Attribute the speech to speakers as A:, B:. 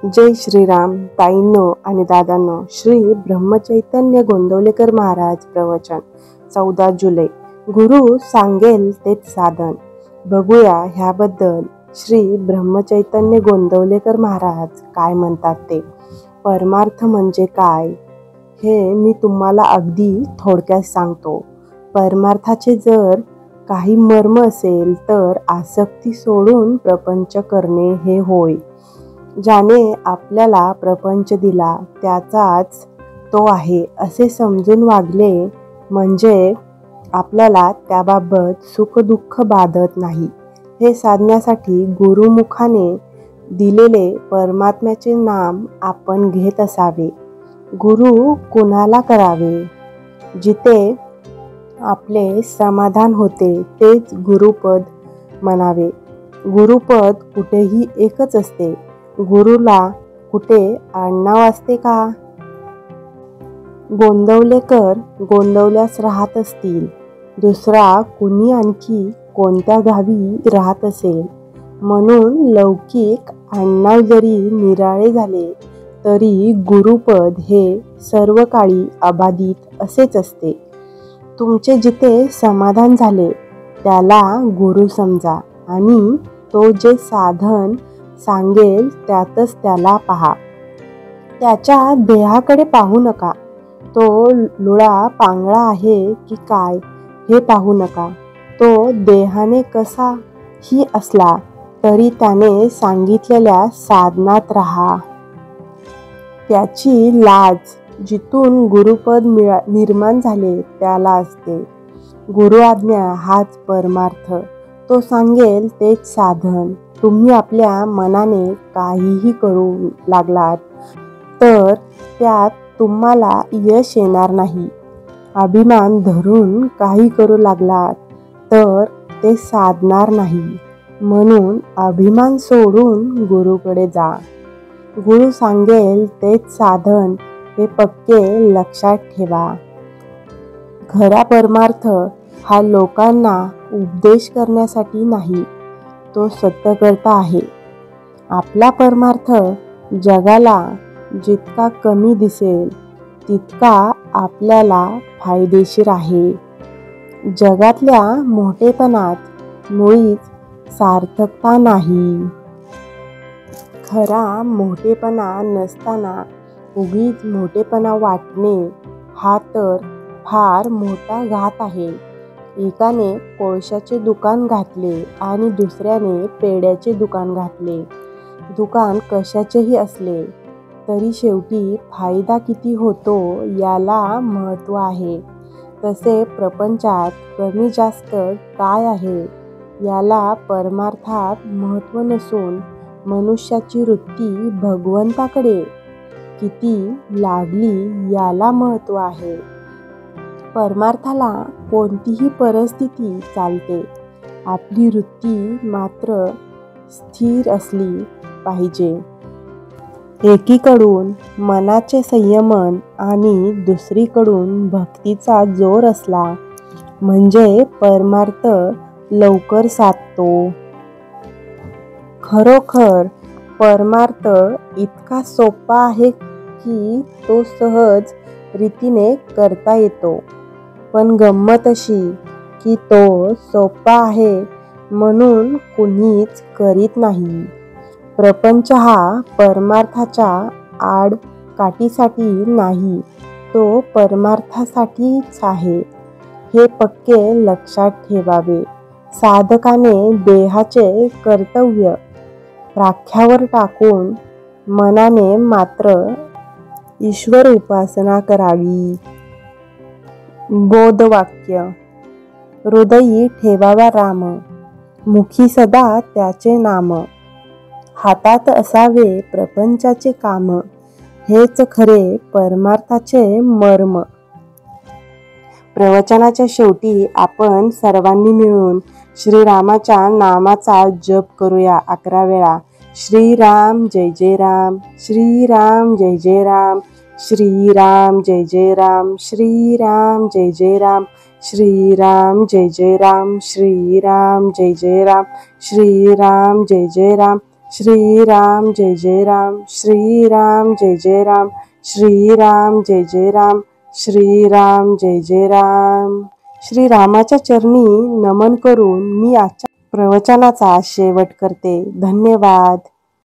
A: जय श्रीराम ताईंनो आणि दादांनो. श्री ब्रह्मचैतन्य गोंदवलेकर महाराज प्रवचन 14 जुलै. गुरु सांगेल तेच साधन. बघूया ह्याबद्दल श्री ब्रह्मचैतन्य गोंदवलेकर महाराज काय म्हणतात ते. परमार्थ म्हणजे काय हे मी तुम्हाला अगदी थोडक्यात सांगतो. परमार्थाचे जर काही मर्म असेल तर आसक्ती सोडून प्रपंच करणे हे होय. ज्याने आपल्याला प्रपंच दिला त्याचाच तो आहे असे समजून वागले म्हणजे आपल्याला त्याबाबत सुखदुःख बाधत नाही. हे साधण्यासाठी गुरुमुखाने दिलेले परमात्म्याचे नाम आपण घेत असावे. गुरु कुणाला करावे? जिथे आपले समाधान होते तेच गुरुपद म्हणावे. गुरुपद कुठेही एकच असते. गुरुला कुठे आडनाव असते का? गोंदवलेकर गोंदवल्यास राहत असतील, दुसरा कुणी आणखी कोणत्या गावी राहत असेल म्हणून लौकिक आडनाव जरी निराळे झाले तरी गुरुपद हे सर्व काळी अबाधित असेच असते. तुमचे जिथे समाधान झाले त्याला गुरु समजा आणि तो जे साधन सांगेल त्यातच त्याला पहा. त्याच्या देहाकडे पाहू नका. तो लुळा पांगळा आहे की काय हे पाहू नका. तो देहाने कसा ही असला तरी त्याने सांगितलेल्या साधनात राहा. त्याची लाज जिथून गुरुपद निर्माण झाले त्याला असते. गुरु आज्ञा हाच परमार्थ. तो सांगेल तेच साधन. तुम्ही आपल्या मनाने काहीही करू लागलात तर त्यात तुम्हाला यश येणार नाही. अभिमान धरून काही करू लागलात तर ते साधणार नाही. म्हणून अभिमान सोडून गुरुकडे जा. गुरु सांगेल तेच साधन हे पक्के लक्षात ठेवा. खरा परमार्थ हा लोकांना उपदेश करण्यासाठी नाही, तो सत्यकर्ता आहे. आपला परमार्थ जगाला जितका कमी दिसेल तितका आपल्याला फायदेशीर आहे. जगातल्या मोठेपणात मुळीच सार्थकता नाही. खरा मोठेपणा नसताना उगीच मोठेपणा वाटणे हा तर फार मोठा घात आहे. एकाने कोळशाचे दुकान घातले आणि दुसऱ्याने पेड्याचे दुकान घातले. दुकान कशाचेही असले तरी शेवटी फायदा किती होतो याला महत्त्व आहे. तसे प्रपंचात कमी जास्त काय आहे याला परमार्थात महत्त्व नसून मनुष्याची वृत्ती भगवंताकडे किती लागली याला महत्त्व आहे. परमार्थाला कोणतीही परिस्थिती चालते. आपली वृत्ती मात्र स्थिर असली पाहिजे. एकीकडून मनाचे संयमन आणि दुसरीकडून भक्तीचा जोर असला म्हणजे परमार्थ लवकर साधतो. खरोखर परमार्थ इतका सोपा आहे की तो सहज रीतीने करता येतो. पण गंमत अशी की तो सोपा आहे म्हणून कुणीच करीत नाही. प्रपंच हा परमार्थाच्या आडकाठीसाठी नाही, तो परमार्थासाठीच आहे. हे पक्के लक्षात ठेवावे. साधकाने देहाचे कर्तव्य राख्यावर टाकून मनाने मात्र ईश्वर उपासना करावी. बोधवाक्य. हृदयी ठेवावा राम, मुखी सदा त्याचे नाम. हातात असावे प्रपंचाचे काम, हेच खरे परमार्थाचे मर्म. प्रवचनाच्या शेवटी आपण सर्वांनी मिळून श्रीरामाच्या नामाचा जप करूया 11 वेळा. श्रीराम जय जय राम, श्रीराम जय जय राम, श्रीराम जय जय राम, श्रीराम जय जय राम, श्रीराम जय जय राम, श्रीराम जय जय राम, श्रीराम जय जय राम, श्रीराम जय जय राम, श्रीराम जय जय राम, श्रीराम जय जय राम, श्रीराम जय जय राम. श्रीरामाच्या चरणी नमन करून मी आजच्या प्रवचनाचा शेवट करते. धन्यवाद.